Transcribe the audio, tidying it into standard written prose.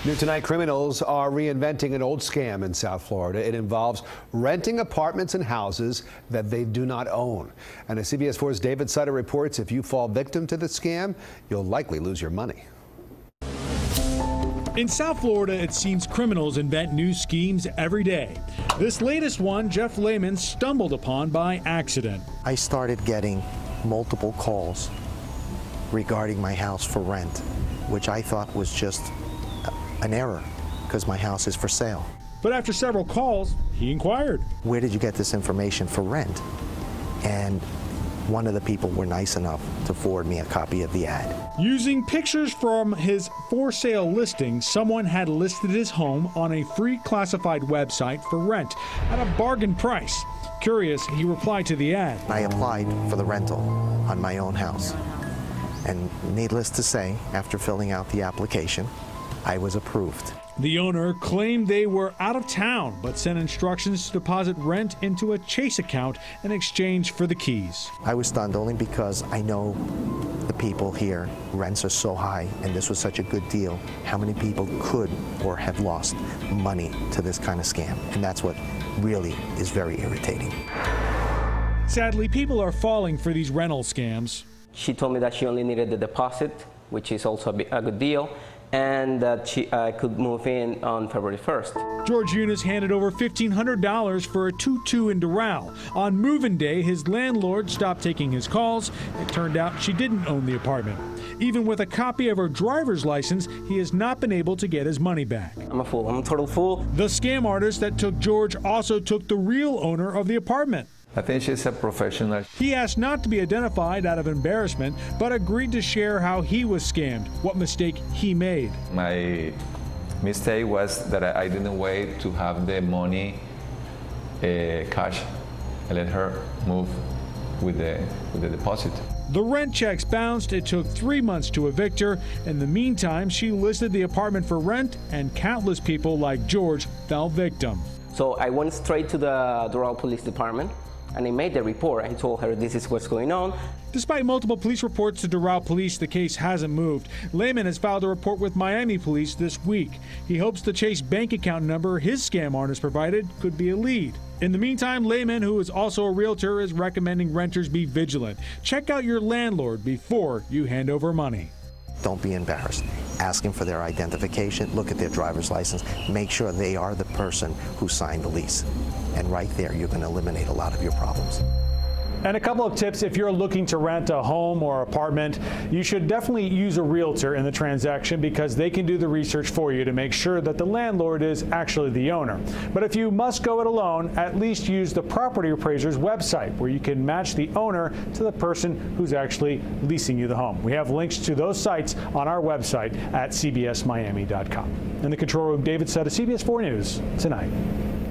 New tonight, criminals are reinventing an old scam in South Florida. It involves renting apartments and houses that they do not own. And as CBS 4's David Sutta reports, if you fall victim to the scam, you'll likely lose your money. In South Florida, it seems criminals invent new schemes every day. This latest one, Jeff Lehman stumbled upon by accident. I started getting multiple calls regarding my house for rent, which I thought was just an error because my house is for sale. But after several calls, he inquired. Where did you get this information for rent? And one of the people were nice enough to forward me a copy of the ad. Using pictures from his for sale listing, someone had listed his home on a free classified website for rent at a bargain price. Curious, he replied to the ad. I applied for the rental on my own house. And needless to say, after filling out the application, I was approved. The owner claimed they were out of town, but sent instructions to deposit rent into a Chase account in exchange for the keys. I was stunned only because I know the people here, rents are so high, and this was such a good deal. How many people could or have lost money to this kind of scam? And that's what really is very irritating. Sadly, people are falling for these rental scams. She told me that she only needed the deposit, which is also a good deal, and that she could move in on February 1st. George Eunice handed over $1,500 for a 2-2 in Doral. On move-in day, his landlord stopped taking his calls. It turned out she didn't own the apartment. Even with a copy of her driver's license, he has not been able to get his money back. I'm a fool. I'm a total fool. The scam artist that took George also took the real owner of the apartment. I think she's a professional. He asked not to be identified out of embarrassment, but agreed to share how he was scammed, what mistake he made. My mistake was that I didn't wait to have the money cash. I let her move with the deposit. The rent checks bounced. It took 3 months to evict her. In the meantime, she listed the apartment for rent, and countless people like George fell victim. So I went straight to the Doral Police Department, and I made the report. I told her this is what's going on. Despite multiple police reports to Doral Police, the case hasn't moved. Lehman has filed a report with Miami Police this week. He hopes the Chase bank account number his scam artist provided could be a lead. In the meantime, Lehman, who is also a realtor, is recommending renters be vigilant. Check out your landlord before you hand over money. Don't be embarrassed. Ask them for their identification, look at their driver's license, make sure they are the person who signed the lease. And right there, you're going to eliminate a lot of your problems. And a couple of tips: if you're looking to rent a home or apartment, you should definitely use a realtor in the transaction because they can do the research for you to make sure that the landlord is actually the owner. But if you must go it alone, at least use the property appraiser's website where you can match the owner to the person who's actually leasing you the home. We have links to those sites on our website at cbsmiami.com. In the control room, David Sutta, CBS 4 News Tonight.